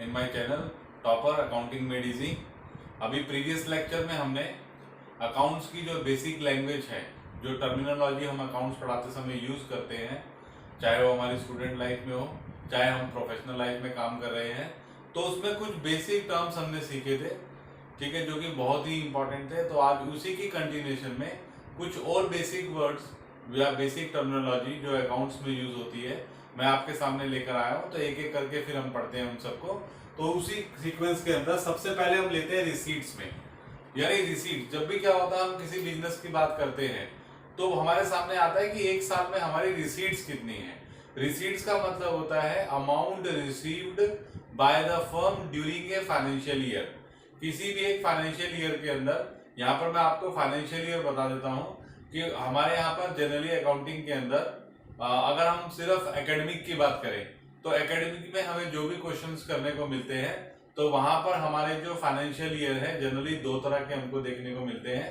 In my channel topper accounting made easy. अभी previous lecture में हमने अकाउंट्स की जो बेसिक लैंग्वेज है, जो टर्मिनोलॉजी हम अकाउंट्स पढ़ाते समय यूज़ करते हैं, चाहे वो हमारी स्टूडेंट लाइफ में हो, चाहे हम प्रोफेशनल लाइफ में काम कर रहे हैं, तो उसमें कुछ बेसिक टर्म्स हमने सीखे थे, ठीक है, जो कि बहुत ही इंपॉर्टेंट थे। तो आज उसी की कंटिन्यूएशन में कुछ और बेसिक वर्ड्स या बेसिक टर्मिनोलॉजी जो अकाउंट्स में यूज होती है मैं आपके सामने लेकर आया हूँ। तो एक एक करके फिर हम पढ़ते हैं उन सबको। तो उसी सीक्वेंस के अंदर सबसे पहले हम लेते हैं रिसीट्स में। यानी रिसीट, जब भी क्या होता है हम किसी बिजनेस की बात करते हैं तो हमारे सामने आता है कि एक साल में हमारी रिसीट्स कितनी है। रिसीट्स का मतलब होता है amount received by the firm during a financial year. किसी भी एक फाइनेंशियल ईयर के अंदर, यहाँ पर मैं आपको फाइनेंशियल ईयर बता देता हूँ कि हमारे यहाँ पर जनरली अकाउंटिंग के अंदर अगर हम सिर्फ एकेडमिक की बात करें तो एकेडमिक में हमें जो भी क्वेश्चंस करने को मिलते हैं तो वहां पर हमारे जो फाइनेंशियल ईयर है जनरली दो तरह के हमको देखने को मिलते हैं।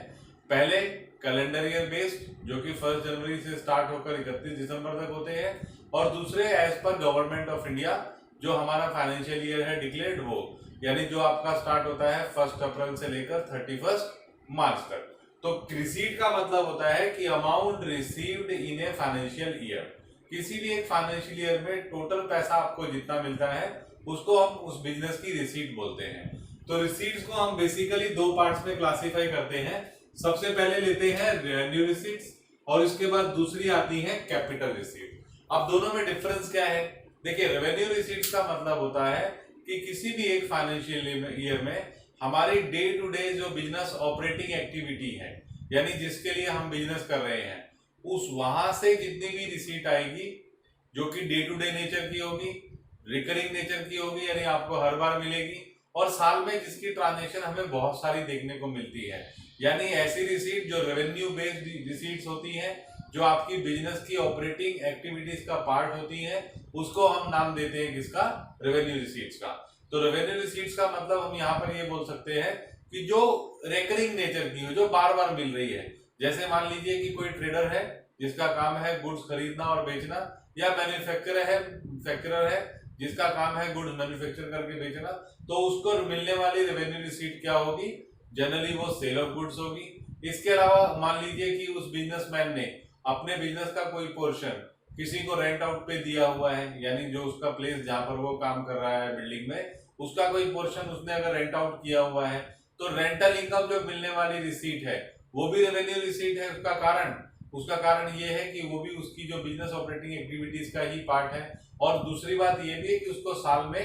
पहले कैलेंडर ईयर बेस्ड, जो कि 1 जनवरी से स्टार्ट होकर 31 दिसंबर तक होते हैं, और दूसरे as per government of India जो हमारा फाइनेंशियल ईयर है डिक्लेयर्ड, वो यानी जो आपका स्टार्ट होता है 1 अप्रैल से लेकर 31 मार्च तक। तो रिसीट का मतलब होता है कि amount received in a financial year. किसी भी एक फाइनेंशियल ईयर में टोटल पैसा आपको जितना मिलता है उसको हम उस बिजनेस की रिसीट बोलते हैं। तो रिसीट्स को हम बेसिकली दो पार्ट्स में क्लासिफाई करते हैं। सबसे पहले लेते हैं रेवेन्यू रिसीट्स और इसके बाद दूसरी आती है कैपिटल रिसीट। अब दोनों में डिफरेंस क्या है? देखिए, रेवेन्यू रिसीट्स का मतलब होता है कि किसी भी एक फाइनेंशियल ईयर में हमारी डे टू डे जो बिजनेस ऑपरेटिंग एक्टिविटी है, यानी जिसके लिए हम बिजनेस कर रहे हैं, उस वहां से जितनी भी रिसीट आएगी जो कि डे टू डे नेचर की होगी, रिकरिंग नेचर की होगी, यानी आपको हर बार मिलेगी, और साल में जिसकी ट्रांजेक्शन हमें बहुत सारी देखने को मिलती है, यानी ऐसी रिसीट जो रेवेन्यू बेस्ड रिसीट्स होती हैं, जो आपकी बिजनेस की ऑपरेटिंग एक्टिविटीज का पार्ट होती है, उसको हम नाम देते हैं किसका? रेवेन्यू रिसीट्स का। तो रेवेन्यू रिसीट्स का मतलब हम यहाँ पर ये बोल सकते हैं कि जो रेकरिंग नेचर की हो, जो बार बार मिल रही है। जैसे मान लीजिए कि कोई ट्रेडर है जिसका काम है गुड्स खरीदना और बेचना, या मैन्युफैक्चरर है जिसका काम है गुड्स मैन्युफैक्चर करके बेचना, तो उसको मिलने वाली रेवेन्यू रिसीट क्या होगी? जनरली वो सेल ऑफ गुड्स होगी। इसके अलावा मान लीजिए कि उस बिजनेसमैन ने अपने बिजनेस का कोई पोर्शन किसी को रेंट आउट पे दिया हुआ है, यानी जो उसका प्लेस जहां पर वो काम कर रहा है बिल्डिंग में, उसका कोई पोर्शन उसने अगर रेंट आउट किया हुआ है, तो रेंटल इनकम जो मिलने वाली रिसीट है वो भी रेवेन्यू रिसीट है। उसका कारण ये है कि वो भी उसकी जो बिजनेस ऑपरेटिंग एक्टिविटीज का ही पार्ट है। और दूसरी बात ये भी है कि उसको साल में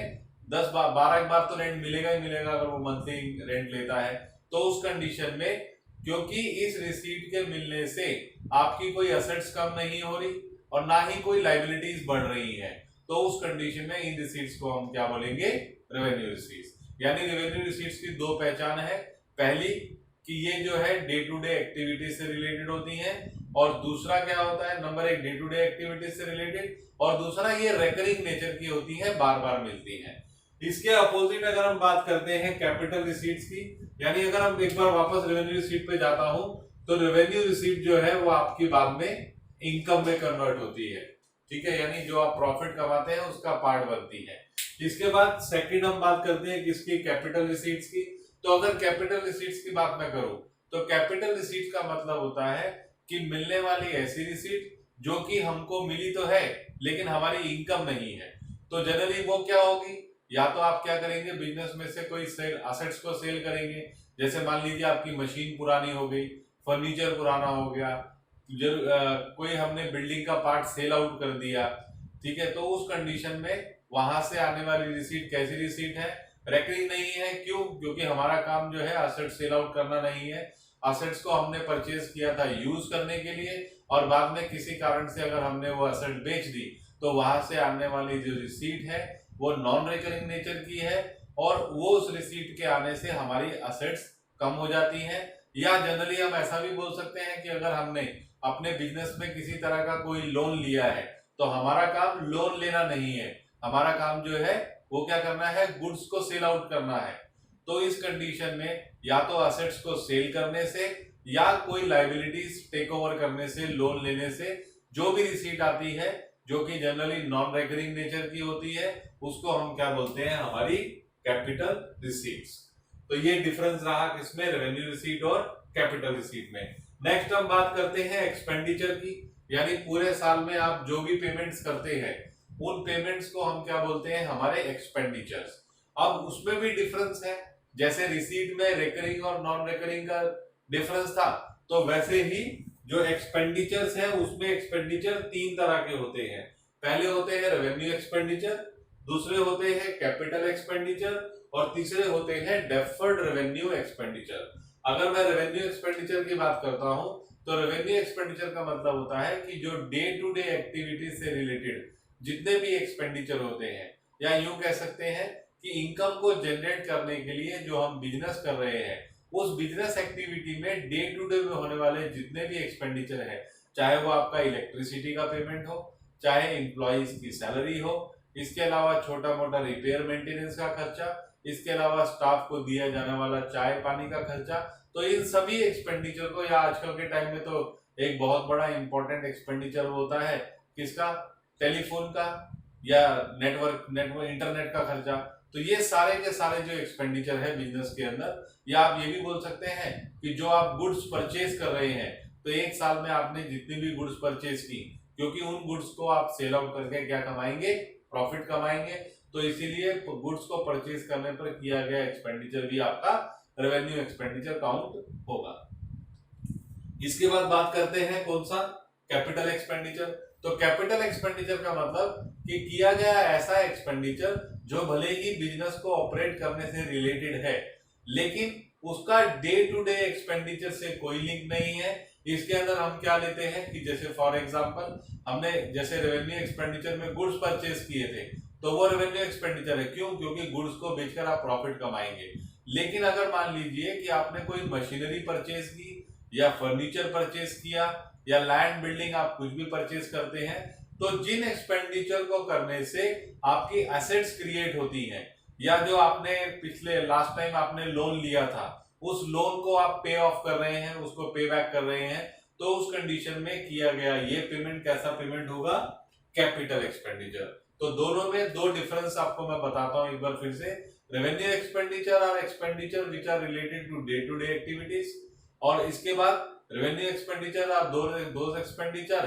10-12 बार तो रेंट मिलेगा ही मिलेगा अगर वो मंथली रेंट लेता है। तो उस कंडीशन में, क्योंकि इस रिसीट के मिलने से आपकी कोई असेट्स कम नहीं हो रही और ना ही कोई लाइबिलिटीज बढ़ रही है, तो उस कंडीशन में इन रिसीट्स को हम क्या बोलेंगे? Revenue receipts. यानी रेवेन्यू रिसीट्स की दो पहचान है। पहली कि ये जो है डे टू डे एक्टिविटीज से रिलेटेड होती हैं, और दूसरा क्या होता है? नंबर एक, डे टू डे एक्टिविटीज से रिलेटेड, और दूसरा ये रेकरिंग नेचर की होती है, बार बार मिलती हैं। इसके अपोजिट अगर हम बात करते हैं कैपिटल रिसीट्स की, यानी अगर हम एक बार वापस रेवेन्यू रिसीट पे जाता हूं, तो रेवेन्यू रिसीट जो है वो आपकी बाद में इनकम में कन्वर्ट होती है, ठीक है, यानी जो आप प्रॉफिट कमाते हैं उसका पार्ट बनती है। इसके बाद सेकंड हम बात करते हैं किसकी? कैपिटल रिसीट्स की। तो अगर कैपिटल रिसीट्स की बात मैं करूं तो कैपिटल रिसीट्स का मतलब होता है कि मिलने वाली ऐसी रिसीट जो कि हमको मिली तो है लेकिन हमारी इनकम नहीं है। तो जनरली वो क्या होगी? या तो आप क्या करेंगे, बिजनेस में से कोई सेल असेट्स को सेल करेंगे। जैसे मान लीजिए आपकी मशीन पुरानी हो गई, फर्नीचर पुराना हो गया, कोई हमने बिल्डिंग का पार्ट सेल आउट कर दिया, ठीक है, तो उस कंडीशन में वहां से आने वाली रिसीट कैसी रिसीट है? रेकरिंग नहीं है। क्यों? क्योंकि हमारा काम जो है असेट सेल आउट करना नहीं है। असेट्स को हमने परचेज किया था यूज करने के लिए, और बाद में किसी कारण से अगर हमने वो असेट बेच दी तो वहां से आने वाली जो रिसीट है वो नॉन रिकरिंग नेचर की है, और वो उस रिसीट के आने से हमारी असेट्स कम हो जाती हैं। या जनरली हम ऐसा भी बोल सकते हैं कि अगर हमने अपने बिजनेस में किसी तरह का कोई लोन लिया है तो हमारा काम लोन लेना नहीं है, हमारा काम जो है वो क्या करना है? गुड्स को सेल आउट करना है। तो इस कंडीशन में या तो असेट्स को सेल करने से या कोई लाइबिलिटीज टेक ओवर करने से, लोन लेने से जो भी रिसीट आती है जो कि जनरली नॉन रेकरिंग नेचर की होती है, उसको हम क्या बोलते हैं, हमारी कैपिटल रिसीट्स। तो ये डिफरेंस रहा किसमें, रेवेन्यू रिसीट और कैपिटल रिसीट में। नेक्स्ट हम बात करते हैं एक्सपेंडिचर की, यानी पूरे साल में आप जो भी पेमेंट्स करते हैं उन पेमेंट्स को हम क्या बोलते हैं, हमारे एक्सपेंडिचर्स। अब उसमें भी डिफरेंस है, जैसे रिसीट में रेकरिंग और नॉन रेकरिंग का डिफरेंस था, तो वैसे ही जो एक्सपेंडिचर्स है उसमें एक्सपेंडिचर तीन तरह के होते हैं। पहले होते हैं रेवेन्यू एक्सपेंडिचर, दूसरे होते हैं कैपिटल एक्सपेंडिचर और तीसरे होते हैं डेफर्ड रेवेन्यू एक्सपेंडिचर। अगर मैं रेवेन्यू एक्सपेंडिचर की बात करता हूं तो रेवेन्यू एक्सपेंडिचर का मतलब होता है कि जो डे टू डे एक्टिविटीज से रिलेटेड जितने भी एक्सपेंडिचर होते हैं, या यूं कह सकते हैं कि इनकम को जनरेट करने के लिए जो हम बिजनेस कर रहे हैं, उस बिजनेस एक्टिविटी में डे टू डे में होने वाले जितने भी एक्सपेंडिचर है, चाहे वो आपका इलेक्ट्रिसिटी का पेमेंट हो, चाहे एम्प्लॉइज की सैलरी हो, इसके अलावा छोटा मोटा रिपेयर मेंटेनेंस का खर्चा, इसके अलावा स्टाफ को दिया जाने वाला चाय पानी का खर्चा, तो इन सभी एक्सपेंडिचर को, या आजकल के टाइम में तो एक बहुत बड़ा इंपॉर्टेंट एक्सपेंडिचर होता है किसका, टेलीफोन का या नेटवर्क इंटरनेट का खर्चा। तो ये सारे के सारे जो एक्सपेंडिचर है बिजनेस के अंदर, या आप ये भी बोल सकते हैं कि जो आप गुड्स परचेज कर रहे हैं, तो एक साल में आपने जितनी भी गुड्स परचेज की, क्योंकि उन गुड्स को आप सेल आउट करके क्या कमाएंगे, प्रॉफिट कमाएंगे, तो इसीलिए गुड्स को परचेज करने पर किया गया एक्सपेंडिचर भी आपका रेवेन्यू एक्सपेंडिचर काउंट होगा। इसके बाद बात करते हैं कौन सा, कैपिटल एक्सपेंडिचर। तो कैपिटल एक्सपेंडिचर का मतलब कि किया गया ऐसा एक्सपेंडिचर जो भले ही बिजनेस को ऑपरेट करने से रिलेटेड है, लेकिन उसका डे टू डे एक्सपेंडिचर से कोई लिंक नहीं है। इसके अंदर हम क्या लेते हैं कि जैसे फॉर एग्जांपल हमने जैसे रेवेन्यू एक्सपेंडिचर में गुड्स परचेज किए थे, तो वो रेवेन्यू एक्सपेंडिचर है, क्यों, क्योंकि गुड्स को बेचकर आप प्रॉफिट कमाएंगे। लेकिन अगर मान लीजिए कि आपने कोई मशीनरी परचेज की, या फर्नीचर परचेज किया, या लैंड बिल्डिंग, आप कुछ भी परचेज करते हैं, तो जिन एक्सपेंडिचर को करने से आपकी एसेट्स क्रिएट होती हैं, या जो आपने पिछले लास्ट टाइम आपने लोन लिया था, उस लोन को आप पे ऑफ कर रहे हैं, उसको पे बैक कर रहे हैं, तो उस कंडीशन में किया गया ये पेमेंट कैसा पेमेंट होगा, कैपिटल एक्सपेंडिचर। तो दोनों में दो डिफरेंस आपको मैं बताता हूं एक बार फिर से। Revenue expenditure are expenditure which are related to day activities, और इसके बाद revenue expenditure are those expenditure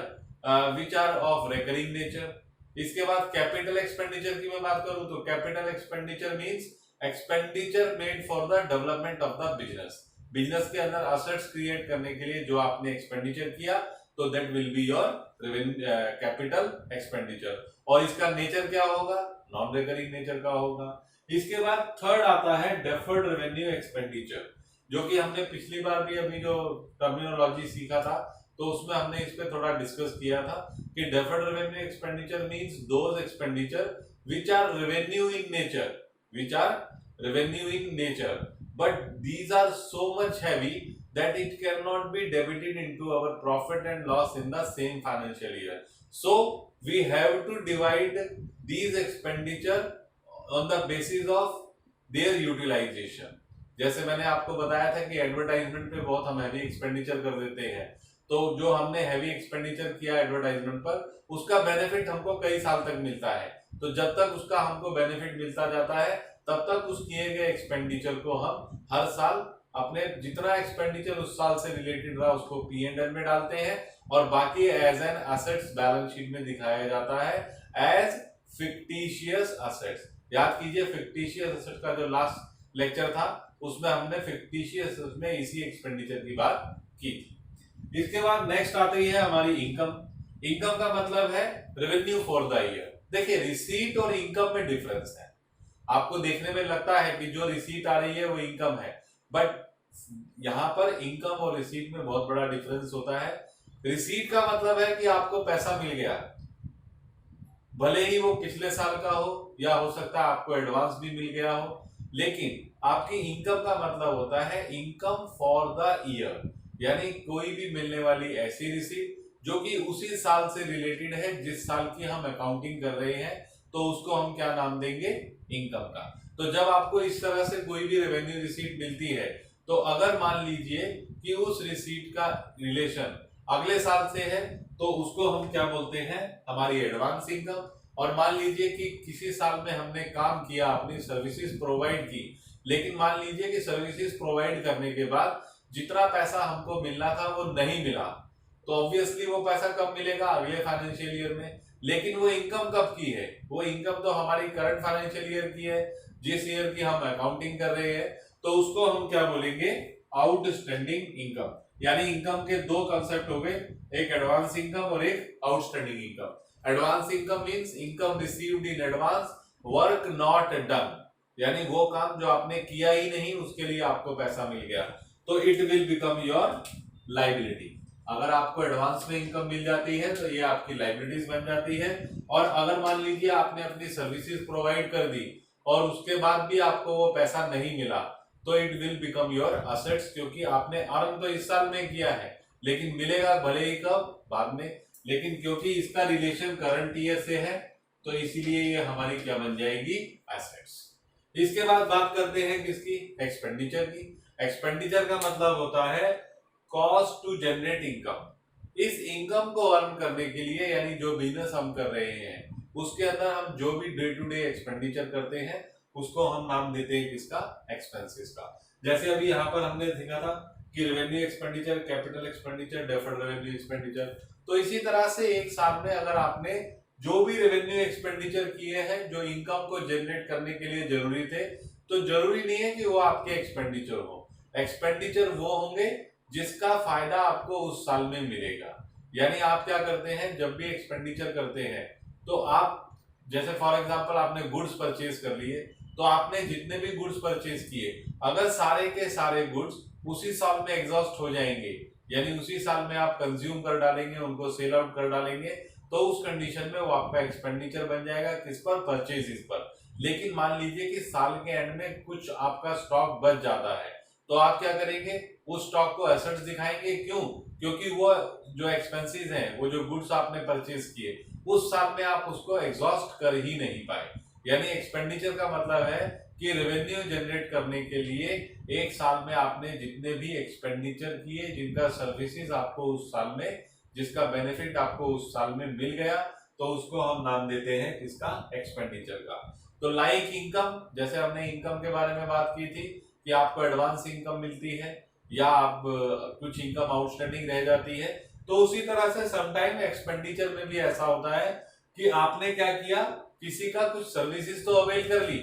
which are of recurring nature. इसके बाद कैपिटल एक्सपेंडिचर की मैं बात करूं तो capital expenditure means expenditure made for the development of the business. Business के अंदर असेट्स क्रिएट करने के लिए जो आपने एक्सपेंडिचर किया, तो that will be your capital expenditure. और इसका नेचर क्या होगा, नॉन रेकरिंग नेचर का होगा। इसके बाद थर्ड आता है डेफर्ड रेवेन्यू एक्सपेंडिचर, जो कि हमने पिछली बार भी अभी जो टर्मिनोलॉजी सीखा था, तो उसमें हमने इस पे थोड़ा डिस्कस किया था कि deferred revenue expenditure means those expenditure which are revenue in nature, but these are so much heavy that it cannot be debited into our profit and loss in the same financial year. So we have to divide these expenditure on the basis of their utilization. जैसे मैंने आपको बताया था कि advertisement पे बहुत हम heavy expenditure कर देते हैं, तो जो हमने हैवी एक्सपेंडिचर किया एडवर्टाइजमेंट पर, उसका बेनिफिट हमको कई साल तक मिलता है। तो जब तक उसका हमको बेनिफिट मिलता जाता है, तब तक उस किए गए एक्सपेंडिचर को हम हर साल अपने जितना एक्सपेंडिचर उस साल से रिलेटेड रहा उसको P&L में डालते हैं, और बाकी as an assets balance sheet में दिखाया जाता है एज फिक्टिशियस एसेट्स। याद कीजिए फिक्टिशियस एसेट्स का जो लास्ट लेक्चर था उसमें हमने फिक्टिशियस में इसी एक्सपेंडिचर की बात की थी। इसके बाद नेक्स्ट आती है हमारी इनकम। इनकम का मतलब है रेवेन्यू फॉर द ईयर। देखिए रिसीट और इनकम में डिफरेंस है। आपको देखने में लगता है कि जो रिसीट आ रही है वो इनकम है, बट यहां पर इनकम और रिसीट में बहुत बड़ा डिफरेंस होता है। रिसीट का मतलब है कि आपको पैसा मिल गया, भले ही वो पिछले साल का हो या हो सकता है आपको एडवांस भी मिल गया हो, लेकिन आपकी इनकम का मतलब होता है इनकम फॉर द ईयर, यानी कोई भी मिलने वाली ऐसी रिसीट जो कि उसी साल से रिलेटेड है जिस साल की हम अकाउंटिंग कर रहे हैं, तो उसको हम क्या नाम देंगे, इनकम का। तो जब आपको इस तरह से कोई भी रेवेन्यू रिसीट मिलती है, तो अगर मान लीजिए कि उस रिसीट का रिलेशन अगले साल से है तो उसको हम क्या बोलते हैं, हमारी एडवांस इनकम। और मान लीजिए कि किसी साल में हमने काम किया, अपनी सर्विसेज प्रोवाइड की, लेकिन मान लीजिए कि सर्विसेज प्रोवाइड करने के बाद जितना पैसा हमको मिलना था वो नहीं मिला, तो ऑब्वियसली वो पैसा कब मिलेगा, अगले फाइनेंशियल ईयर में। लेकिन वो इनकम कब की है, वो इनकम तो हमारी करंट फाइनेंशियल ईयर की है, जिस ईयर की हम अकाउंटिंग कर रहे हैं, तो उसको हम क्या बोलेंगे, आउटस्टैंडिंग इनकम। यानी इनकम के दो कंसेप्ट हो गए, एक एडवांस इनकम और एक outstanding income. Advance income means income received in advance, work not done, यानी वो काम जो आपने किया ही नहीं उसके लिए आपको पैसा मिल गया, तो it will become your liability. अगर आपको एडवांस में इनकम मिल जाती है तो ये आपकी लायबिलिटीज बन जाती है। और अगर मान लीजिए आपने अपनी सर्विसेज प्रोवाइड कर दी और उसके बाद भी आपको वो पैसा नहीं मिला, तो it will become your assets, क्योंकि आपने अर्न तो इस साल में किया है लेकिन मिलेगा भले ही कब, बाद में, लेकिन क्योंकि इसका रिलेशन करंट ईयर से है तो इसीलिए ये हमारी क्या बन जाएगी, एसेट्स। इसके बाद बात करते हैं किसकी, एक्सपेंडिचर की। एक्सपेंडिचर का मतलब होता है कॉस्ट टू जनरेट इनकम। इस इनकम को अर्न करने के लिए, यानी जो बिजनेस हम कर रहे हैं उसके अंदर हम जो भी डे टू डे एक्सपेंडिचर करते हैं उसको हम नाम देते हैं किसका, एक्सपेंसेस का। जैसे अभी यहाँ पर हमने देखा था कि revenue expenditure, capital expenditure, deferred revenue expenditure. तो इसी तरह से एक साल में अगर आपने जो भी रेवेन्यू एक्सपेंडिचर किए हैं जो इनकम को जनरेट करने के लिए जरूरी थे, तो जरूरी नहीं है कि वो आपके एक्सपेंडिचर हो। एक्सपेंडिचर वो होंगे जिसका फायदा आपको उस साल में मिलेगा। यानी आप क्या करते हैं, जब भी एक्सपेंडिचर करते हैं तो आप, जैसे फॉर एग्जांपल आपने गुड्स परचेज कर लिए, तो आपने जितने भी गुड्स परचेज किए, अगर सारे के सारे गुड्स उसी साल में एग्जॉस्ट हो जाएंगे, यानी उसी साल में आप कंज्यूम कर डालेंगे, उनको सेल आउट कर डालेंगे, तो उस कंडीशन में वो आपका एक्सपेंडिचर बन जाएगा, किस पर, परचेज पर। लेकिन मान लीजिए कि साल के एंड में कुछ आपका स्टॉक बच जाता है, तो आप क्या करेंगे, उस स्टॉक को एसेट्स दिखाएंगे। क्यों, क्योंकि वो जो एक्सपेंसेस हैं, वो जो गुड्स आपने परचेज किए उस साल में आप उसको एग्जॉस्ट कर ही नहीं पाए। यानी एक्सपेंडिचर का मतलब है कि रेवेन्यू जनरेट करने के लिए एक साल में आपने जितने भी एक्सपेंडिचर किए, जिनका सर्विसेज आपको उस साल में, जिसका बेनिफिट आपको उस साल में मिल गया, तो उसको हम नाम देते हैं किसका, एक्सपेंडिचर का। तो लाइक इनकम, जैसे हमने इनकम के बारे में बात की थी कि आपको एडवांस इनकम मिलती है या आप कुछ इनकम आउटस्टैंडिंग रह जाती है, तो उसी तरह से समटाइम एक्सपेंडिचर में भी ऐसा होता है कि आपने क्या किया, किसी का कुछ सर्विसेज तो अवेल कर ली,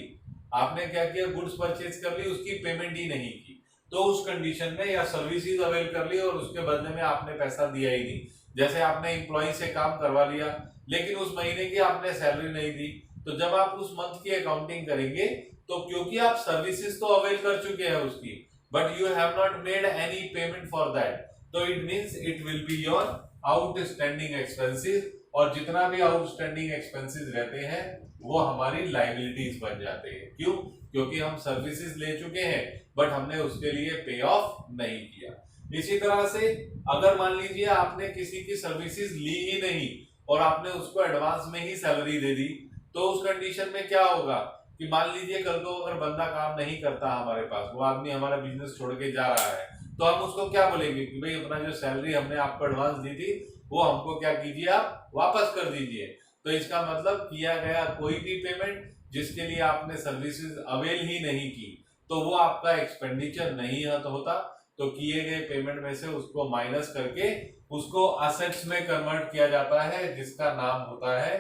आपने क्या किया, गुड्स परचेज कर ली, उसकी पेमेंट ही नहीं की, तो उस कंडीशन में, या सर्विसेज अवेल कर ली और उसके बदले में आपने पैसा दिया ही नहीं। जैसे आपने एम्प्लॉय से काम करवा लिया लेकिन उस महीने की आपने सैलरी नहीं दी, तो जब आप उस मंथ की अकाउंटिंग करेंगे तो क्योंकि आप सर्विसेज तो अवेल कर चुके हैं उसकी, but you have not made any payment for that, तो it means it will be your outstanding expenses. और जितना भी आउटस्टैंडिंग एक्सपेंसेस रहते हैं वो हमारी लायबिलिटीज बन जाते हैं। क्यों, क्योंकि हम सर्विसेज ले चुके हैं बट हमने उसके लिए पे ऑफ नहीं किया। इसी तरह से अगर मान लीजिए आपने किसी की सर्विसेज ली ही नहीं और आपने उसको एडवांस में ही सैलरी दे दी, तो उस कंडीशन में क्या होगा कि मान लीजिए कल को अगर बंदा काम नहीं करता हमारे पास, वो आदमी हमारा बिजनेस छोड़ के जा रहा है, तो हम उसको क्या बोलेंगे कि भाई अपना जो सैलरी हमने आपको एडवांस दी थी वो हमको क्या कीजिए, आप वापस कर दीजिए। तो इसका मतलब किया गया कोई भी पेमेंट जिसके लिए आपने सर्विसेज अवेल ही नहीं की, तो वो आपका एक्सपेंडिचर नहीं होता, तो किए गए पेमेंट में से उसको माइनस करके उसको असेट्स में कन्वर्ट किया जाता है, जिसका नाम होता है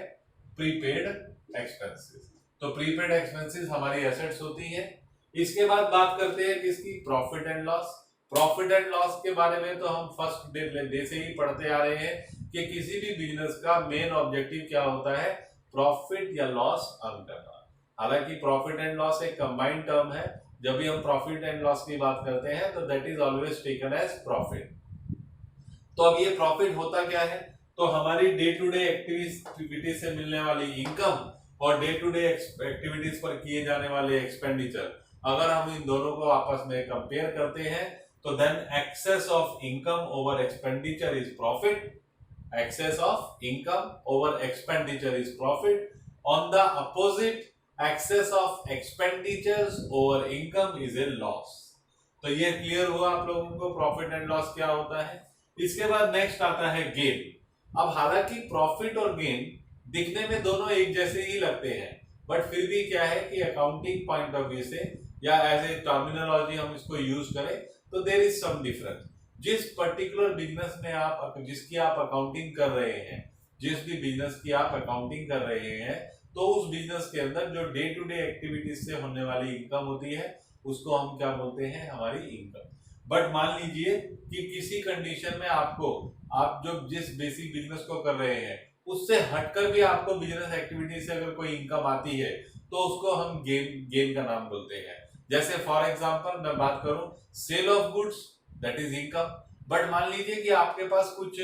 प्रीपेड एक्सपेंसेस। तो प्रीपेड एक्सपेंसेस हमारी एसेट्स होती है। इसके बाद बात करते हैं किसकी, profit and loss. Profit and loss के बारे में तो हम फर्स्ट डे से ही पढ़ते आ रहे हैं कि किसी भी बिजनेस का मेन ऑब्जेक्टिव क्या होता है, प्रॉफिट या लॉस अर्न करना। हालांकि प्रॉफिट एंड लॉस एक कंबाइंड टर्म है, जब भी हम प्रॉफिट एंड लॉस की बात करते हैं तो that is always taken as profit. तो अब ये प्रॉफिट होता क्या है, तो हमारी डे टू डे एक्टिविटीज से मिलने वाली इनकम और डे टू डे एक्टिविटीज पर किए जाने वाले एक्सपेंडिचर, अगर हम इन दोनों को आपस में कंपेयर करते हैं तो then excess of income over expenditure is profit, excess of income over expenditure is profit. On the opposite, excess of expenditures over income is a loss. तो ये क्लियर हुआ आप लोगों को प्रॉफिट एंड लॉस क्या होता है। इसके बाद नेक्स्ट आता है गेन। अब हालांकि प्रॉफिट और गेन दिखने में दोनों एक जैसे ही लगते हैं, बट फिर भी क्या है कि अकाउंटिंग पॉइंट ऑफ व्यू से या एज ए टर्मिनोलॉजी हम इसको यूज करें तो देयर इज सम डिफरेंस। जिस पर्टिकुलर बिजनेस में आप जिसकी आप अकाउंटिंग कर रहे हैं, जिस भी बिजनेस की आप अकाउंटिंग कर रहे हैं, तो उस बिजनेस के अंदर जो डे टू डे एक्टिविटीज से होने वाली इनकम होती है उसको हम क्या बोलते हैं, हमारी इनकम। बट मान लीजिए कि किसी कंडीशन में आपको, आप जो जिस बेसिक बिजनेस को कर रहे हैं उससे हटकर भी आपको बिजनेस एक्टिविटी से अगर कोई इनकम आती है तो उसको हम गेन का नाम बोलते हैं। जैसे फॉर एग्जांपल मैं बात करूं sale of goods, that is income. But मान लीजिए कि आपके पास कुछ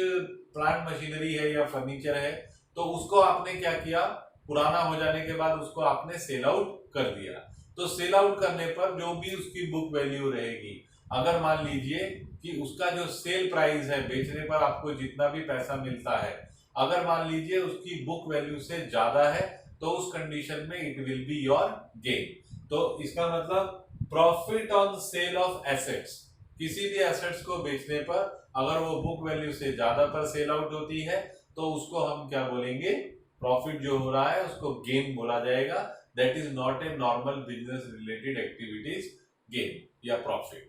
प्लांट मशीनरी है या फर्नीचर है, तो उसको आपने क्या किया, पुराना हो जाने के बाद उसको आपने सेल आउट कर दिया। तो सेल आउट करने पर जो भी उसकी बुक वैल्यू रहेगी, अगर मान लीजिए कि उसका जो सेल प्राइस है, बेचने पर आपको जितना भी पैसा मिलता है, अगर मान लीजिए उसकी बुक वैल्यू से ज्यादा है, तो उस कंडीशन में it will be your gain. तो इसका मतलब profit on sale of assets, किसी भी एसेट्स को बेचने पर अगर वो बुक वैल्यू से ज्यादा पर सेल आउट होती है तो उसको हम क्या बोलेंगे, प्रॉफिट जो हो रहा है उसको गेन बोला जाएगा। That is not a normal business related activities gain या प्रॉफिट।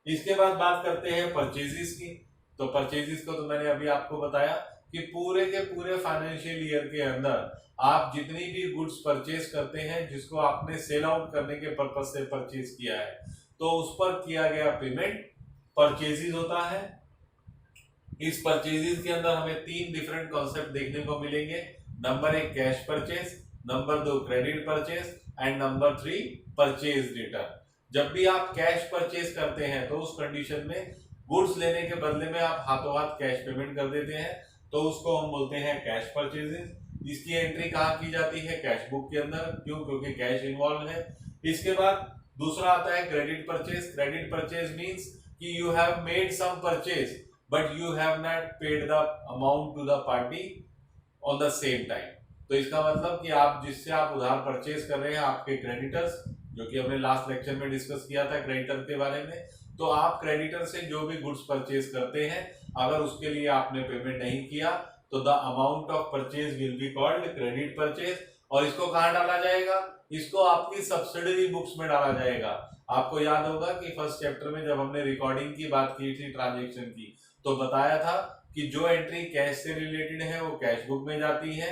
इसके बाद बात करते हैं परचेजेस की। तो परचेजेस को तो मैंने अभी आपको बताया कि पूरे के पूरे फाइनेंशियल ईयर के अंदर आप जितनी भी गुड्स परचेज करते हैं जिसको आपने सेल आउट करने के पर्पज से परचेज किया है, तो उस पर किया गया पेमेंट परचेजेस होता है। इस परचेजेस के अंदर हमें 3 डिफरेंट कॉन्सेप्ट देखने को मिलेंगे। Number 1 cash purchase, number 2 credit purchase and number 3 purchase return. जब भी आप कैश परचेज करते हैं तो उस कंडीशन में गुड्स लेने के बदले में आप हाथों हाथ कैश पेमेंट कर देते हैं, तो उसको हम बोलते हैं कैश परचेजेस। इसकी एंट्री कहाँ की जाती है, कैश बुक के अंदर, क्यों, क्योंकि कैश इन्वॉल्व है। इसके बाद दूसरा आता है credit purchase. Credit purchase means कि you have made some purchase but you have not paid the amount to the party on the same time. तो इसका मतलब कि आप जिससे आप उधार परचेज कर रहे हैं, आपके क्रेडिटर्स, जो कि हमने लास्ट लेक्चर में डिस्कस किया था क्रेडिटर के बारे में, तो आप क्रेडिटर से जो भी गुड्स परचेज करते हैं, अगर उसके लिए आपने पेमेंट नहीं किया तो the amount of purchase will be called credit purchase. और इसको कहां डाला जाएगा, इसको आपकी सब्सिडरी बुक्स में डाला जाएगा। आपको याद होगा कि फर्स्ट चैप्टर में जब हमने रिकॉर्डिंग की बात की थी ट्रांजेक्शन की, तो बताया था कि जो एंट्री कैश से रिलेटेड है वो कैश बुक में जाती है,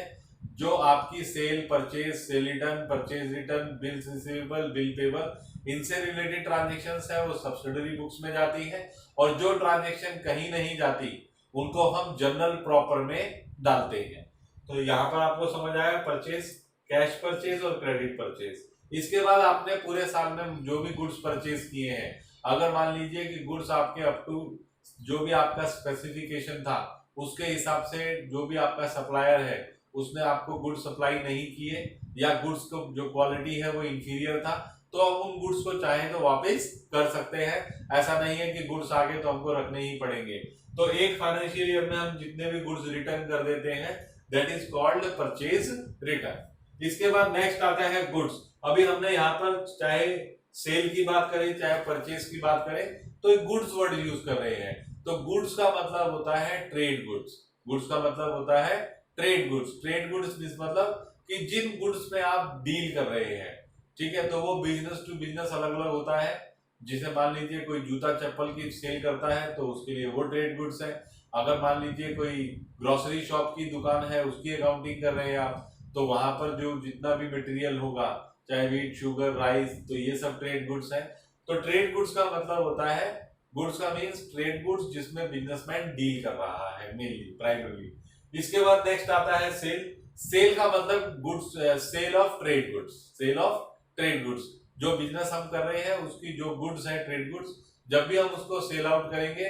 जो आपकी cell purchase, cell return, purchase return, bills receivable, bill payable, इनसे रिलेटेड ट्रांजेक्शंस है वो सब्सिडरी बुक्स में जाती है। और जो ट्रांजेक्शन कहीं नहीं जाती उनको हम जनरल प्रॉपर में डालते हैं। तो यहाँ पर आपको समझ आया परचेज, कैश परचेज और क्रेडिट परचेज। इसके बाद आपने पूरे साल में जो भी गुड्स परचेज किए हैं, अगर मान लीजिए कि गुड्स आपके अप टू जो भी आपका स्पेसिफिकेशन था उसके हिसाब से जो भी आपका सप्लायर है उसने आपको गुड्स सप्लाई नहीं किए, या गुड्स को जो क्वालिटी है वो इंफीरियर था, तो हम उन गुड्स को चाहे तो वापस कर सकते हैं। ऐसा नहीं है कि गुड्स आगे तो हमको रखने ही पड़ेंगे। तो एक फाइनेंशियल ईयर में हम जितने भी गुड्स रिटर्न कर देते हैं that is called purchase return. इसके बाद नेक्स्ट आता है गुड्स। अभी हमने यहाँ पर चाहे सेल की बात करें चाहे परचेज की बात करें तो एक गुड्स वर्ड यूज कर रहे हैं। तो गुड्स का मतलब होता है ट्रेड गुड्स। गुड्स का मतलब होता है ट्रेड गुड्स। ट्रेड गुड्स मतलब कि जिन गुड्स में आप डील कर रहे हैं, ठीक है, तो वो बिजनेस टू बिजनेस अलग अलग होता है। जिसे मान लीजिए कोई जूता चप्पल की सेल करता है तो उसके लिए वो ट्रेड गुड्स है। अगर मान लीजिए कोई ग्रोसरी शॉप की दुकान है उसकी अकाउंटिंग कर रहे हैं आप, तो वहां पर जो जितना भी मटेरियल होगा, चाहे व्हीट, शुगर, राइस, तो ये सब ट्रेड गुड्स है। तो ट्रेड गुड्स का मतलब होता है, गुड्स का मीन्स ट्रेड गुड्स जिसमें बिजनेसमैन डील कर रहा है मेनली, प्राइमरली। इसके बाद नेक्स्ट आता है सेल। सेल का मतलब goods, sale of trade goods, sale of trade goods. जो बिजनेस हम कर रहे हैं उसकी जो गुड्स है ट्रेड गुड्स, जब भी हम उसको सेल आउट करेंगे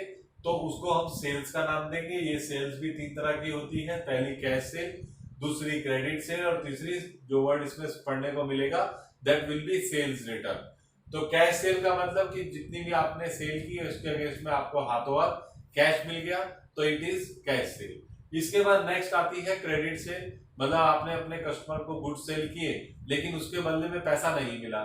तो उसको हम सेल्स का नाम देंगे। ये सेल्स भी 3 तरह की होती है, पहली कैश सेल, दूसरी क्रेडिट सेल और तीसरी जो वर्ड इसमें पढ़ने को मिलेगा that will be sales return. तो कैश सेल का मतलब कि जितनी भी आपने सेल की उसके अगेंस्ट में आपको हाथों हाथ कैश मिल गया, तो इट इज कैश सेल। इसके बाद नेक्स्ट आती है क्रेडिट सेल। मतलब आपने अपने कस्टमर को गुड्स सेल किए लेकिन उसके बदले में पैसा नहीं मिला,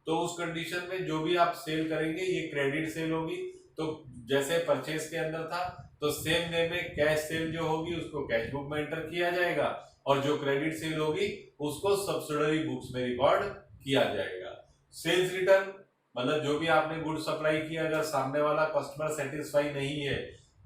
तो उस कंडीशन में जो भी आप सेल करेंगे ये क्रेडिट सेल होगी। तो जैसे परचेज के अंदर था तो सेम डे में कैश सेल जो होगी उसको कैश बुक में एंटर किया जाएगा और जो क्रेडिट सेल होगी उसको सब्सिडरी बुक्स में रिकॉर्ड किया जाएगा। सेल्स रिटर्न मतलब जो भी आपने गुड्स सप्लाई किया, अगर सामने वाला कस्टमर सेटिस्फाई नहीं है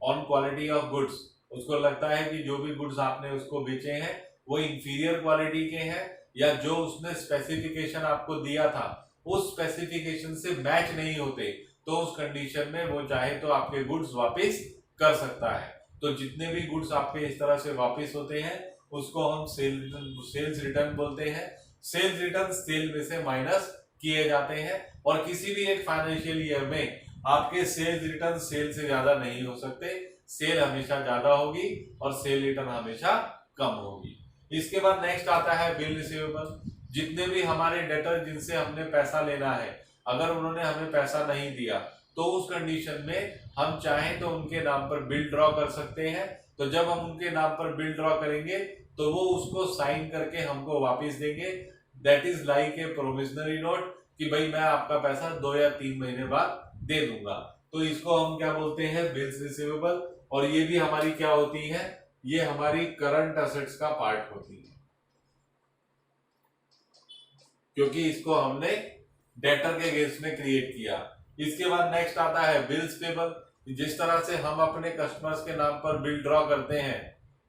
ऑन क्वालिटी ऑफ गुड्स, उसको लगता है कि जो भी गुड्स आपने उसको बेचे हैं वो इंफीरियर क्वालिटी के हैं या जो उसने स्पेसिफिकेशन आपको दिया था उस स्पेसिफिकेशन से मैच नहीं होते, तो उस कंडीशन में वो चाहे तो आपके गुड्स वापस कर सकता है। तो जितने भी गुड्स आपके इस तरह से वापस होते हैं उसको हम सेल्स रिटर्न बोलते हैं। सेल्स रिटर्न सेल में से माइनस किए जाते हैं और किसी भी एक फाइनेंशियल ईयर में आपके सेल्स रिटर्न सेल से ज्यादा नहीं हो सकते। सेल हमेशा ज्यादा होगी और सेल रिटर्न हमेशा कम होगी। इसके बाद नेक्स्ट आता है बिल रिसीवेबल। जितने भी हमारे डेटर जिनसे हमने पैसा लेना है, अगर उन्होंने हमें पैसा नहीं दिया तो उस कंडीशन में हम चाहें तो उनके नाम पर बिल ड्रॉ कर सकते हैं। तो जब हम उनके नाम पर बिल ड्रॉ करेंगे तो वो उसको साइन करके हमको वापस देंगे। That is like a promissory note कि भाई मैं आपका पैसा 2 या 3 महीने बाद दे दूंगा। तो इसको हम क्या बोलते हैं, बिल्स रिसीवेबल। और ये भी हमारी क्या होती है, ये हमारी करंट असेट्स का पार्ट होती है, क्योंकि इसको हमने डेटर के अगेंस्ट में क्रिएट किया। इसके बाद नेक्स्ट आता है बिल्स पेबल। जिस तरह से हम अपने कस्टमर्स के नाम पर बिल ड्रॉ करते हैं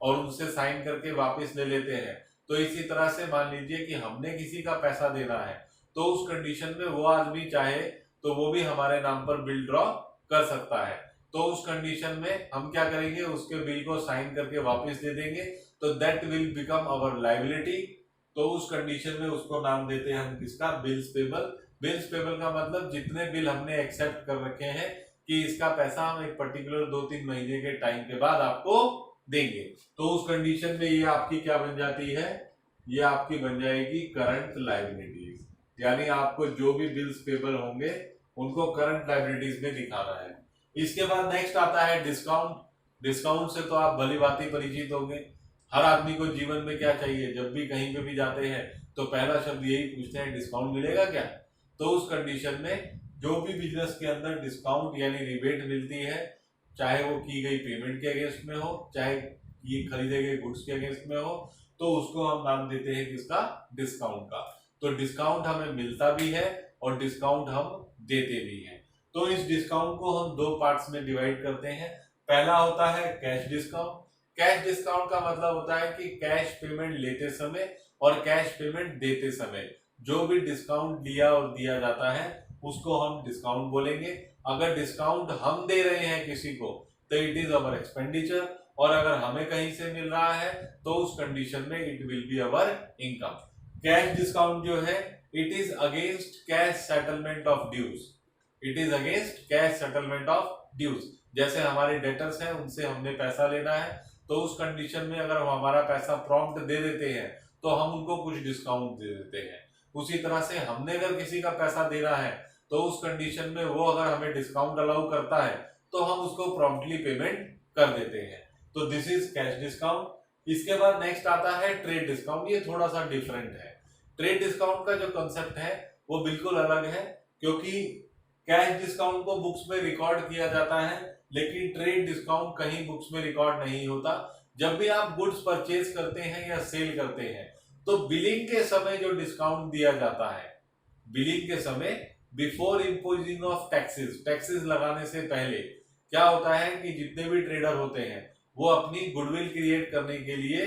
और उनसे साइन करके वापस ले लेते हैं, तो इसी तरह से मान लीजिए कि हमने किसी का पैसा देना है तो उस कंडीशन में वो आदमी चाहे तो वो भी हमारे नाम पर बिल ड्रॉ कर सकता है। तो उस कंडीशन में हम क्या करेंगे, उसके बिल को साइन करके वापस दे देंगे, तो that will become our liability. तो उस कंडीशन में उसको नाम देते हैं हम किसका, बिल्स पेबल। बिल्स पेबल का मतलब जितने बिल हमने एक्सेप्ट कर रखे हैं कि इसका पैसा हम एक पर्टिकुलर 2-3 महीने के टाइम के बाद आपको देंगे, तो उस कंडीशन में ये आपकी क्या बन जाती है, ये आपकी बन जाएगी करंट लायबिलिटीज। यानी आपको जो भी बिल्स पेबल होंगे उनको करंट लायबिलिटीज में दिखाना है। इसके बाद नेक्स्ट आता है डिस्काउंट। डिस्काउंट से तो आप भली भांति परिचित होंगे। हर आदमी को जीवन में क्या चाहिए, जब भी कहीं पे भी जाते हैं तो पहला शब्द यही पूछते हैं, डिस्काउंट मिलेगा क्या। तो उस कंडीशन में जो भी बिजनेस के अंदर डिस्काउंट यानी रिबेट मिलती है, चाहे वो की गई पेमेंट के अगेंस्ट में हो, चाहे ये खरीदे गए गुड्स के अगेंस्ट में हो, तो उसको हम नाम देते हैं किसका, डिस्काउंट का। तो डिस्काउंट हमें मिलता भी है और डिस्काउंट हम देते भी हैं। तो इस डिस्काउंट को हम 2 पार्ट्स में डिवाइड करते हैं। पहला होता है कैश डिस्काउंट। कैश डिस्काउंट का मतलब होता है कि कैश पेमेंट लेते समय और कैश पेमेंट देते समय जो भी डिस्काउंट दिया और दिया जाता है उसको हम डिस्काउंट बोलेंगे। अगर डिस्काउंट हम दे रहे हैं किसी को तो इट इज अवर एक्सपेंडिचर, और अगर हमें कहीं से मिल रहा है तो उस कंडीशन में it will be our income. Cash discount जो है it is against cash settlement of dues. It is against cash settlement of dues. जैसे हमारे डेटर्स हैं उनसे हमने पैसा लेना है, तो उस कंडीशन में अगर वो हमारा पैसा प्रॉम्प्ट दे देते हैं तो हम उनको कुछ डिस्काउंट दे देते हैं। उसी तरह से हमने अगर किसी का पैसा देना है तो उस कंडीशन में वो अगर हमें डिस्काउंट अलाउ करता है तो हम उसको प्रॉम्प्टली पेमेंट कर देते हैं। तो दिस इज कैश डिस्काउंट। इसके बाद नेक्स्ट आता है ट्रेड डिस्काउंट। ये थोड़ा सा डिफरेंट है। ट्रेड डिस्काउंट का जो कंसेप्ट है वो बिल्कुल अलग है, क्योंकि कैश डिस्काउंट को बुक्स में रिकॉर्ड किया जाता है लेकिन ट्रेड डिस्काउंट कहीं बुक्स में रिकॉर्ड नहीं होता। जब भी आप गुड्स परचेज करते हैं या सेल करते हैं तो बिलिंग के समय जो डिस्काउंट दिया जाता है, बिलिंग के समय before imposing of taxes, taxes लगाने से पहले क्या होता है कि जितने भी ट्रेडर होते हैं वो अपनी गुडविल क्रिएट करने के लिए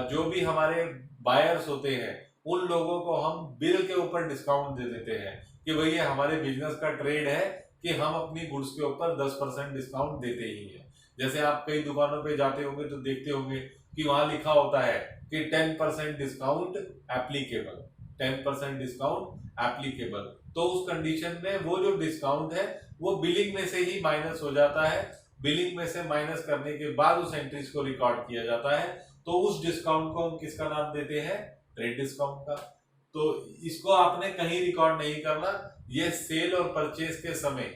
जो भी हमारे बायर्स होते हैं उन लोगों को हम बिल के ऊपर डिस्काउंट दे देते हैं कि भाई ये हमारे बिजनेस का ट्रेड है कि हम अपनी गुड्स के ऊपर 10% डिस्काउंट देते ही हैं। जैसे आप कई दुकानों पे जाते होंगे तो देखते होंगे कि वहां लिखा होता है कि 10% डिस्काउंट एप्लीकेबल, 10% डिस्काउंट एप्लीकेबल। तो उस कंडीशन में वो जो डिस्काउंट है वो बिलिंग में से ही माइनस हो जाता है। बिलिंग में से माइनस करने के बाद उस एंट्रीज को रिकॉर्ड किया जाता है। तो उस डिस्काउंट को हम किसका नाम देते हैं, ट्रेड डिस्काउंट का। तो इसको आपने कहीं रिकॉर्ड नहीं करना, ये सेल और परचेज के समय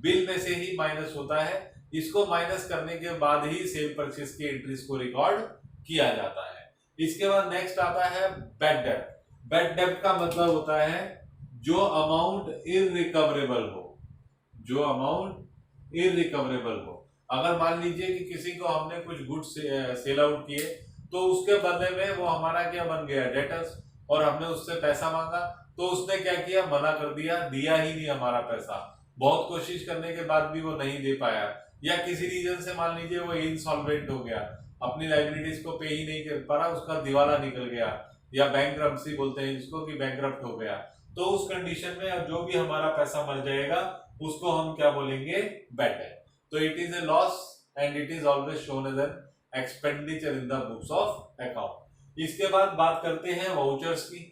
बिल में से ही माइनस होता है। इसको माइनस करने के बाद ही सेल परचेज की एंट्रीज को रिकॉर्ड किया जाता है। इसके बाद नेक्स्ट आता है बैड डेब्ट। बैड डेब्ट का मतलब होता है जो अमाउंट इररिकवरेबल हो, जो अमाउंट इररिकवरेबल हो। अगर मान लीजिए कि किसी को हमने कुछ गुड्स सेल आउट किए तो उसके बदले में वो हमारा क्या बन गया, डेटर्स, और हमने उससे पैसा मांगा तो उसने क्या किया, मना कर दिया, दिया ही नहीं हमारा पैसा। बहुत कोशिश करने के बाद भी वो नहीं दे पाया, या किसी रीजन से मान लीजिए वो इंसॉल्वेंट हो गया, अपनी लाइबिलिटीज को पे ही नहीं कर पा रहा, उसका दिवाला निकल गया, या बैंकरप्सी बोलते हैं जिसको, कि बैंकरप्ट हो गया। तो उस कंडीशन में अब जो भी हमारा पैसा मर जाएगा उसको हम क्या बोलेंगे, बैड डेट। तो it is a loss and it is always shown as an expenditure in the books of account. इसके बाद बात करते हैं वाउचर्स की।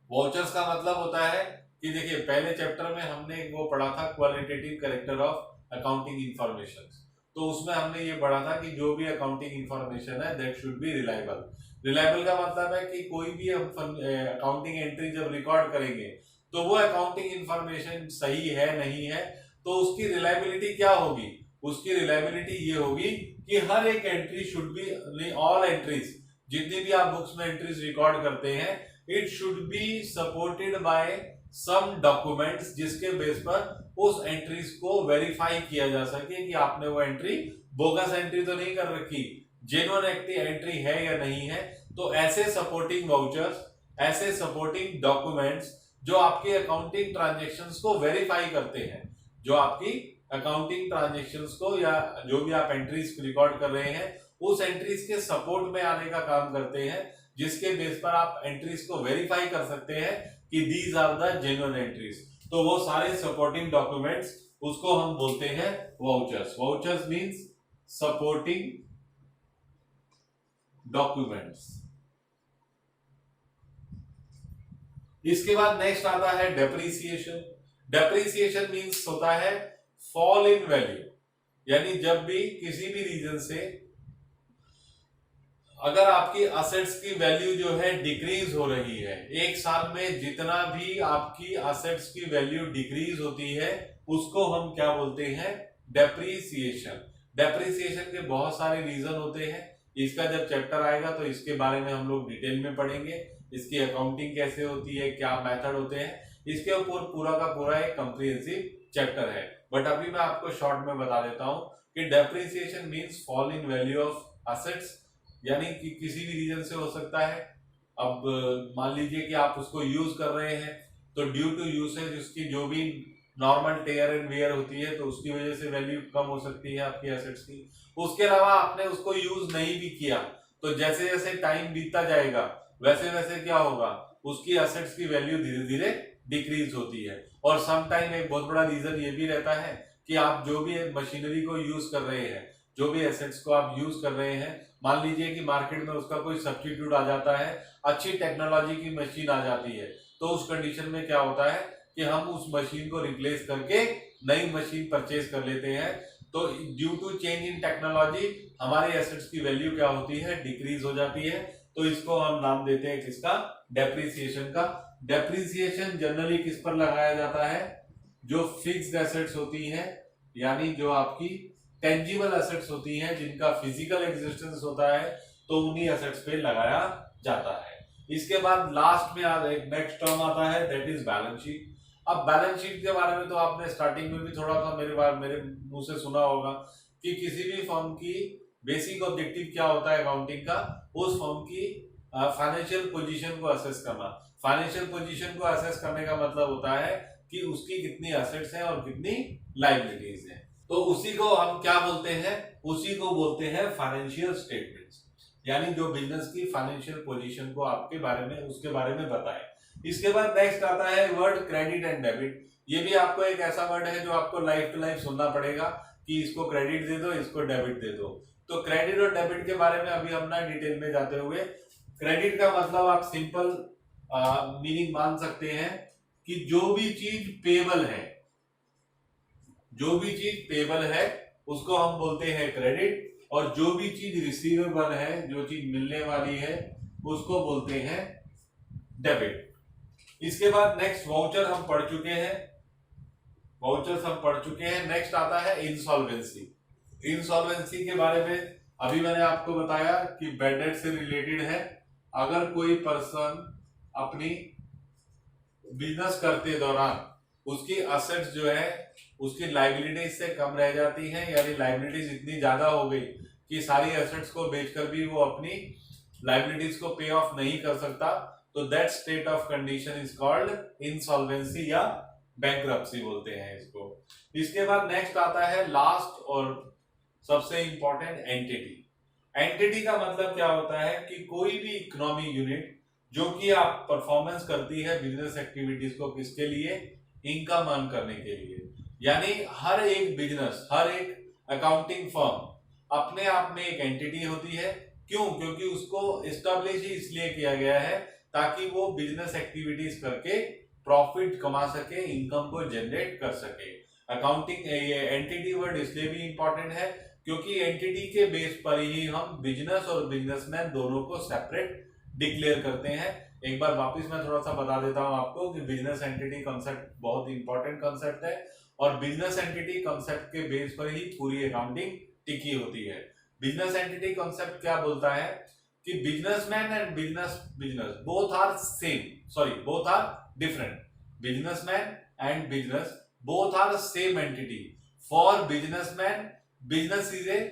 वाउचर्स का मतलब होता है कि देखिए पहले चैप्टर में हमने वो पढ़ा था qualitative character of accounting information, तो उसमें हमने ये पढ़ा था कि जो भी अकाउंटिंग इंफॉर्मेशन है that should be reliable. Reliable का मतलब है कि कोई भी अकाउंटिंग एंट्री जब रिकॉर्ड करेंगे तो वो अकाउंटिंग इंफॉर्मेशन सही है नहीं है, तो उसकी रिलायबिलिटी क्या होगी, उसकी रिलायबिलिटी ये होगी कि हर एक entry should be, all entries, जितनी भी आप बुक्स में एंट्रीज रिकॉर्ड करते हैं, it should be supported by some documents, जिसके बेस पर उस एंट्रीज को वेरीफाई किया जा सके कि आपने वो एंट्री बोगस एंट्री तो नहीं कर रखी, जेन्युइन एंट्री है या नहीं है। तो ऐसे सपोर्टिंग वाउचर्स, ऐसे सपोर्टिंग डॉक्यूमेंट्स जो आपके अकाउंटिंग ट्रांजैक्शंस को वेरीफाई करते हैं, जो आपकी अकाउंटिंग ट्रांजैक्शंस को या जो भी आप एंट्रीज रिकॉर्ड कर रहे हैं उस एंट्रीज के सपोर्ट में आने का काम करते हैं, जिसके बेस पर आप एंट्रीज को वेरीफाई कर सकते हैं कि these are the genuine entries. तो वो सारे सपोर्टिंग डॉक्यूमेंट्स, उसको हम बोलते हैं vouchers. Vouchers means supporting documents. इसके बाद नेक्स्ट आता है डेप्रिसिएशन। डेप्रिसिएशन मींस होता है फॉल इन वैल्यू, यानी जब भी किसी भी रीजन से अगर आपकी असेट्स की वैल्यू जो है डिक्रीज हो रही है, एक साल में जितना भी आपकी असेट्स की वैल्यू डिक्रीज होती है उसको हम क्या बोलते हैं, डेप्रिसिएशन। डेप्रिसिएशन के बहुत सारे रीजन होते हैं, इसका जब चैप्टर आएगा तो इसके बारे में हम लोग डिटेल में पढ़ेंगे, इसकी अकाउंटिंग कैसे होती है, क्या मेथड होते हैं, इसके ऊपर पूरा का पूरा एक कंप्रिहेंसिव चैप्टर है। बट अभी मैं आपको शॉर्ट में बता देता हूं कि depreciation means fall in value of assets, यानी कि किसी भी रीजन से हो सकता है। अब मान लीजिए कि आप उसको यूज कर रहे हैं तो ड्यू टू यूसेज उसकी जो भी नॉर्मल टेयर एंड वेयर होती है तो उसकी वजह से वैल्यू कम हो सकती है आपकी एसेट्स की। उसके अलावा आपने उसको यूज नहीं भी किया तो जैसे जैसे टाइम बीतता जाएगा वैसे वैसे क्या होगा, उसकी एसेट्स की वैल्यू धीरे धीरे डिक्रीज होती है। और सम टाइम एक बहुत बड़ा रीजन ये भी रहता है कि आप जो भी मशीनरी को यूज कर रहे हैं, जो भी एसेट्स को आप यूज कर रहे हैं, मान लीजिए कि मार्केट में उसका कोई सब्स्टिट्यूट आ जाता है, अच्छी टेक्नोलॉजी की मशीन आ जाती है, तो उस कंडीशन में क्या होता है कि हम उस मशीन को रिप्लेस करके नई मशीन परचेज कर लेते हैं। तो due to change in technology हमारे एसेट्स की वैल्यू क्या होती है, डिक्रीज हो जाती है। तो इसको हम नाम देते हैं किसका, डेप्रिसिएशन का। डेप्रिसिएशन जनरली किस पर लगाया जाता है, जो फिक्स्ड एसेट्स होती हैं, यानी जो आपकी टेंजिबल एसेट्स होती हैं जिनका फिजिकल एग्जिस्टेंस होता है, तो उन्हीं एसेट्स पे लगाया जाता है। इसके बाद लास्ट में एक नेक्स्ट टर्म आता है दैट इज बैलेंस शीट। अब बैलेंस शीट के बारे में तो आपने स्टार्टिंग में भी थोड़ा सा मेरे मुंह से सुना होगा कि किसी भी फर्म की बेसिक ऑब्जेक्टिव क्या होता है अकाउंटिंग का, उस फर्म की फाइनेंशियल पोजीशन को असेस करना। फाइनेंशियल पोजीशन को असेस करने का मतलब होता है कि उसकी कितनी एसेट्स हैं और कितनी लायबिलिटीज हैं। तो उसी को हम क्या बोलते हैं, उसी को बोलते हैं फाइनेंशियल स्टेटमेंट्स, यानी जो बिजनेस की फाइनेंशियल पोजीशन को आपके बारे में, उसके बारे में बताए। इसके बाद नेक्स्ट आता है वर्ड क्रेडिट एंड डेबिट। ये भी आपको एक ऐसा वर्ड है जो आपको लाइफ टू लाइफ सुनना पड़ेगा कि इसको क्रेडिट दे दो, इसको डेबिट दे दो। तो क्रेडिट और डेबिट के बारे में अभी हम ना डिटेल में जाते हुए, क्रेडिट का मतलब आप सिंपल मीनिंग मान सकते हैं कि जो भी चीज पेबल है, जो भी चीज पेबल है उसको हम बोलते हैं क्रेडिट, और जो भी चीज रिसीवेबल है, जो चीज मिलने वाली है, उसको बोलते हैं डेबिट। इसके बाद नेक्स्ट वाउचर हम पढ़ चुके हैं, वाउचर्स हम पढ़ चुके हैं। नेक्स्ट आता है इंसॉल्वेंसी। इंसॉल्वेंसी के बारे में अभी मैंने आपको बताया कि बैड डेट से रिलेटेड है। अगर कोई पर्सन अपनी बिजनेस करते दौरान उसकी असेट्स जो है उसकी लाइबिलिटीज से कम रह जाती है, यानी लाइबिलिटीज इतनी ज्यादा हो गई कि सारी एसेट्स को बेचकर भी वो अपनी लाइबिलिटीज को पे ऑफ नहीं कर सकता, तो that state of condition is called insolvency या बैंकरप्सी बोलते हैं इसको। इसके बाद नेक्स्ट आता है लास्ट और सबसे इंपॉर्टेंट एंटिटी। एंटिटी का मतलब क्या होता है कि कोई भी इकोनॉमिक यूनिट जो कि आप परफॉर्मेंस करती है बिजनेस एक्टिविटीज को, किसके लिए, इनकम अर्न करने के लिए। यानी हर एक बिजनेस, हर एक अकाउंटिंग फर्म अपने आप में एक एंटिटी होती है। क्यों? क्योंकि उसको एस्टेब्लिश ही इसलिए किया गया है ताकि वो बिजनेस एक्टिविटीज करके प्रॉफिट कमा सके, इनकम को जनरेट कर सके। अकाउंटिंग एंटिटी वर्ड इसलिए भी इंपॉर्टेंट है क्योंकि एंटिटी के बेस पर ही हम बिजनेस और बिजनेसमैन दोनों को सेपरेट डिक्लेयर करते हैं। एक बार वापस मैं थोड़ा सा बता देता हूं आपको कि बिजनेस एंटिटी कॉन्सेप्ट बहुत इंपॉर्टेंट कॉन्सेप्ट है और बिजनेस एंटिटी कॉन्सेप्ट के बेस पर ही पूरी अकाउंटिंग टिकी होती है। बिजनेस एंटिटी कॉन्सेप्ट क्या बोलता है कि businessman and business both are both are different. Businessman and business both are same entity. For businessman business is an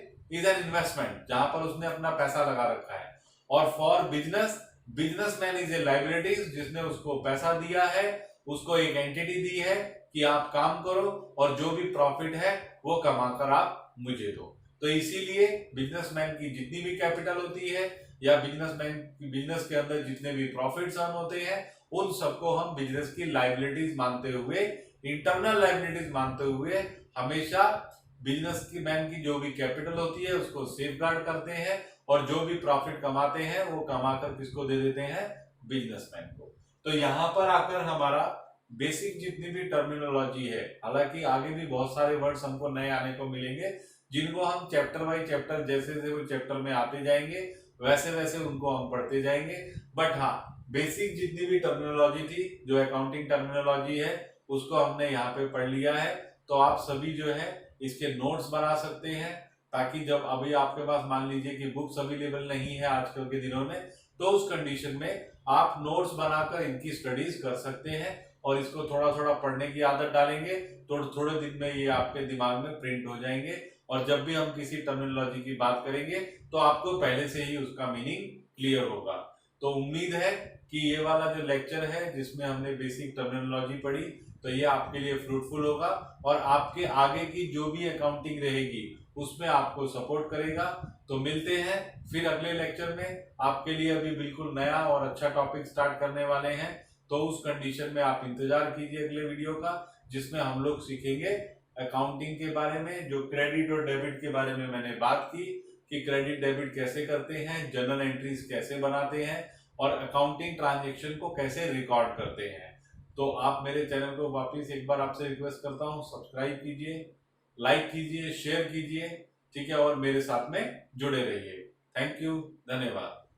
investment जहां पर उसने अपना पैसा लगा रखा है, और for businessman is a liabilities जिसने उसको पैसा दिया है, उसको एक एंटिटी दी है कि आप काम करो और जो भी प्रॉफिट है वो कमाकर आप मुझे दो। तो इसीलिए बिजनेसमैन की जितनी भी कैपिटल होती है या बिजनेस के अंदर जितने भी प्रॉफिट्स अर्न होते हैं उन सबको हम बिजनेस की लाइबिलिटीज मानते हुए, इंटरनल लाइबिलिटीज मानते हुए हमेशा बिजनेस की मैन की जो भी कैपिटल होती है उसको सेफगार्ड करते हैं और जो भी प्रॉफिट कमाते हैं वो कमाकर किसको दे देते हैं, बिजनेसमैन को। तो यहाँ पर आकर हमारा बेसिक जितनी भी टर्मिनोलॉजी है, हालांकि आगे भी बहुत सारे वर्ड्स हमको नए आने को मिलेंगे जिनको हम चैप्टर बाय चैप्टर जैसे जैसे वो चैप्टर में आते जाएंगे वैसे वैसे उनको हम पढ़ते जाएंगे। बट हाँ, बेसिक जितनी भी टर्मिनोलॉजी थी, जो अकाउंटिंग टर्मिनोलॉजी है, उसको हमने यहाँ पे पढ़ लिया है। तो आप सभी जो है इसके नोट्स बना सकते हैं ताकि जब अभी आपके पास मान लीजिए कि बुक्स अवेलेबल नहीं है आजकल के दिनों में, तो उस कंडीशन में आप नोट्स बनाकर इनकी स्टडीज कर सकते हैं और इसको थोड़ा थोड़ा पढ़ने की आदत डालेंगे तो थोड़े दिन में ये आपके दिमाग में प्रिंट हो जाएंगे और जब भी हम किसी टर्मिनोलॉजी की बात करेंगे तो आपको पहले से ही उसका मीनिंग क्लियर होगा। तो उम्मीद है कि ये वाला जो लेक्चर है जिसमें हमने बेसिक टर्मिनोलॉजी पढ़ी, तो ये आपके लिए फ्रूटफुल होगा और आपके आगे की जो भी अकाउंटिंग रहेगी उसमें आपको सपोर्ट करेगा। तो मिलते हैं फिर अगले लेक्चर में। आपके लिए अभी बिल्कुल नया और अच्छा टॉपिक स्टार्ट करने वाले हैं, तो उस कंडीशन में आप इंतजार कीजिए अगले वीडियो का, जिसमें हम लोग सीखेंगे अकाउंटिंग के बारे में। जो क्रेडिट और डेबिट के बारे में मैंने बात की कि क्रेडिट डेबिट कैसे करते हैं, जर्नल एंट्रीज कैसे बनाते हैं और अकाउंटिंग ट्रांजेक्शन को कैसे रिकॉर्ड करते हैं। तो आप मेरे चैनल को वापस एक बार आपसे रिक्वेस्ट करता हूं, सब्सक्राइब कीजिए, लाइक कीजिए, शेयर कीजिए, ठीक है, और मेरे साथ में जुड़े रहिए। थैंक यू, धन्यवाद।